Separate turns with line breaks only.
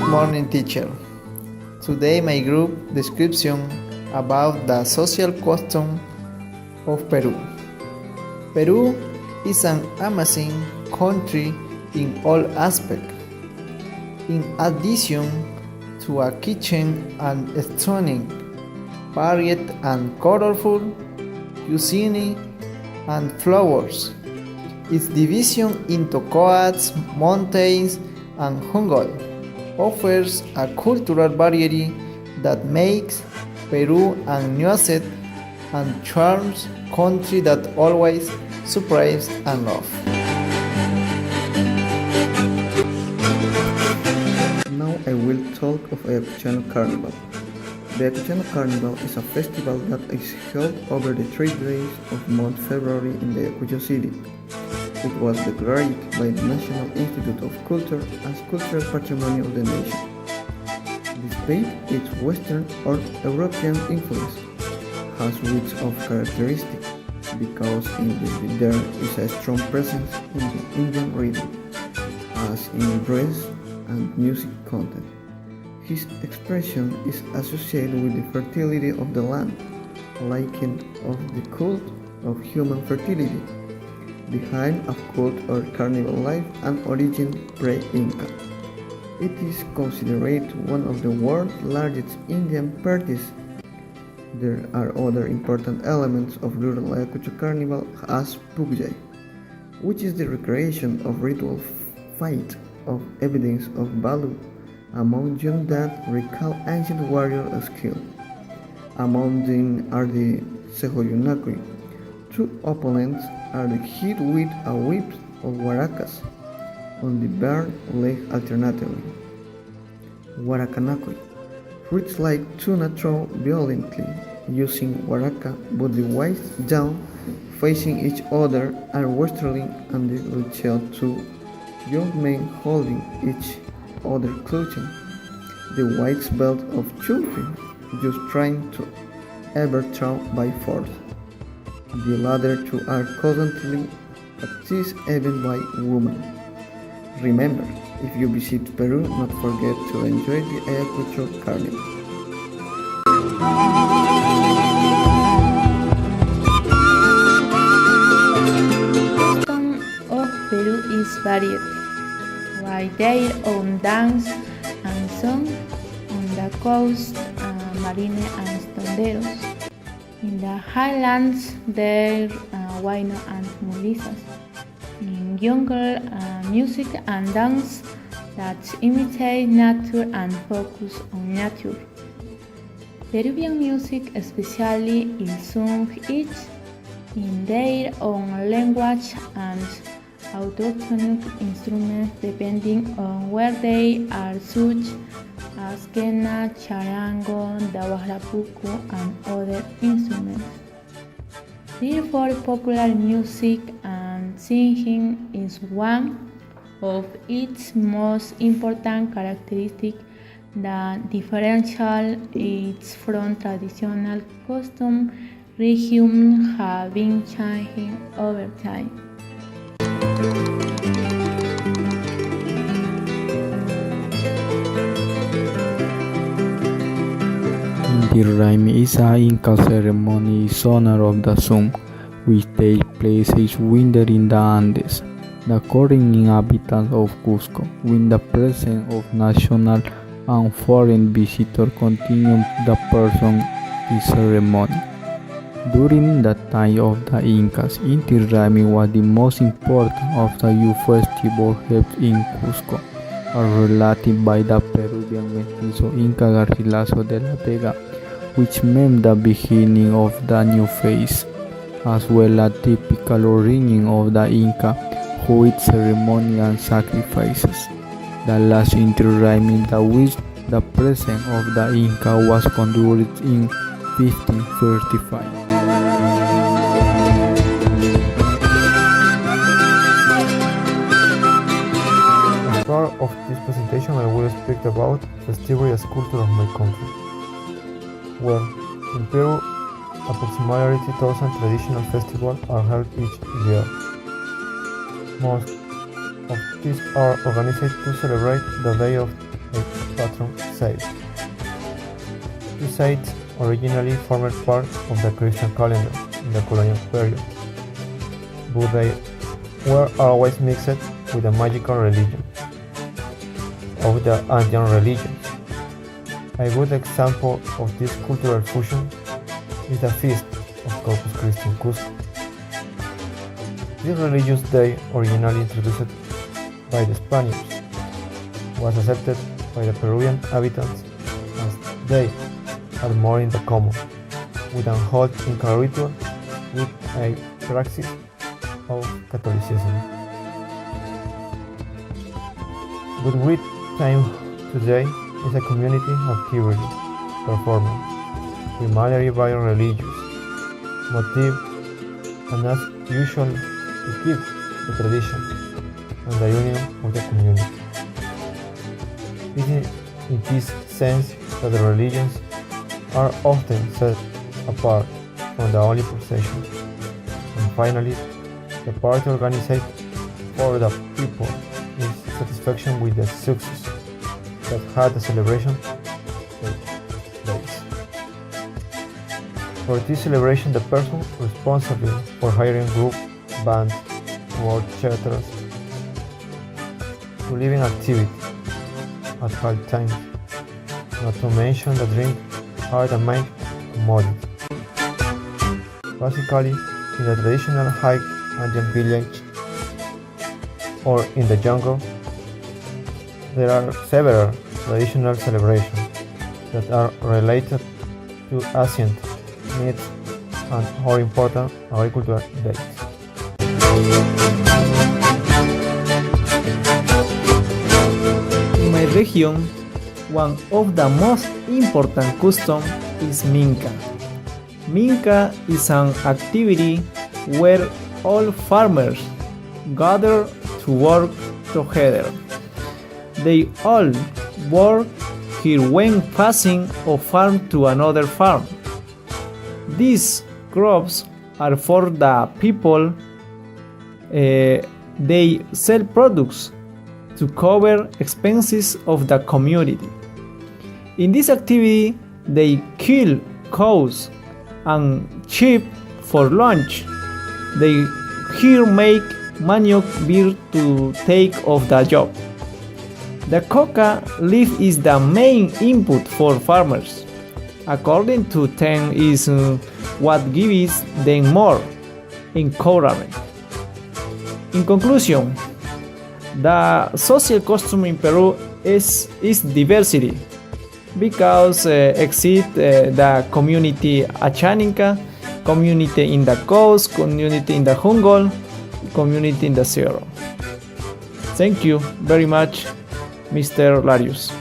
morning, teacher. Today my group description about the social custom of Peru. Peru is an amazing country in all aspects. In addition to a kitchen and stunning, varied and colorful cuisine and flowers, its division into coasts, mountains, and jungle offers a cultural variety that makes Peru a nuanced and charms country that always surprises and loves.
Now I will talk of Ayacuchano Carnival. The Ayacuchano Carnival is a festival that is held over the 3 days of month February in the Ayacucho city. It was declared by the National Institute of Culture as Cultural Patrimony of the Nation. Despite its Western or European influence, has width of characteristics because there is a strong presence in the Indian rhythm, as in dress and music content. His expression is associated with the fertility of the land, likened of the cult of human fertility, behind a cult or carnival life and origin pre-Inca. It is considered one of the world's largest Indian parties. There are other important elements of rural Ayacucho Carnival as Pugjay, which is the recreation of ritual fight of evidence of value among young that recall ancient warrior skill. Among them are the Sehoyunakui. Two opponents are hit with a whip of waracas on the bare leg alternatively. Warakanakui. Roots like tuna throw violently using waraca but the waist down, facing each other are wrestling and the lucheo two young men holding each other clutching the white belt of children just trying to overthrow by force. The latter two are constantly practiced even by women. Remember, if you visit Peru, not forget to enjoy the Ayacucho Carnival.
The custom of Peru is varied, with their own dance and song on the coast, marine and tonderos. In the highlands, there are Huayno and Mulisas. In jungle, music and dance that imitate nature and focus on nature. Peruvian music especially is sung each in their own language and autochthonic instruments depending on where they are such as quena, charango, dahuarapuku, and other instruments. Therefore, popular music and singing is one of its most important characteristics that differential it from traditional custom rhythms have been changing over time.
Inti Raymi is an Inca ceremony in honor of the sun, which takes place each winter in the Andes. The current inhabitants of Cusco, with the presence of national and foreign visitors, continue the person this ceremony. During the time of the Incas, Inti Raymi was the most important of the youth festival held in Cusco, as related by the Peruvian mestizo Inca Garcilaso de la Vega, which meant the beginning of the new phase, as well as typical origin of the Inca, who its ceremony and sacrifices. The last Inti Raymi that with the presence of the Inca was conducted in 1535.
As part of this presentation, I will speak about festivities culture of my country. Well, in Peru, approximately 2,000 traditional festivals are held each year. Most of these are organized to celebrate the day of patron saint. Two saints originally formed part of the Christian calendar in the colonial period, but they were always mixed with the magical religion of the Andean religions. A good example of this cultural fusion is the feast of Corpus Christi in Cusco. This religious day, originally introduced by the Spaniards, was accepted by the Peruvian inhabitants as they are more in the common, with an whole Inca ritual with a praxis of Catholicism. But with time today is a community activity performance, primarily by religious motive, and as usual to keep the tradition and the union of the community. It is in this sense that the religions are often set apart from the holy procession, and finally, the party organized for the people is satisfaction with the success that had the celebration take place. For this celebration, the person responsible for hiring group, bands, orchestras to live in activity at hard times, not to mention the drink are the main commodity. Basically, in the traditional hike Andean village or in the jungle, there are several traditional celebrations that are related to ancient myths and more important agricultural dates.
In my region, one of the most important customs is Minca. Minca is an activity where all farmers gather to work together. They all work here when passing a farm to another farm. These crops are for the people. They sell products to cover expenses of the community. In this activity, they kill cows and sheep for lunch. They here make manioc beer to take off the job. The coca leaf is the main input for farmers. According to them, is what gives them more encouragement. In conclusion, the social costume in Peru is diversity because exist the community Achaninka, community in the coast, community in the jungle, community in the zero. Thank you very much, Mr. Larius.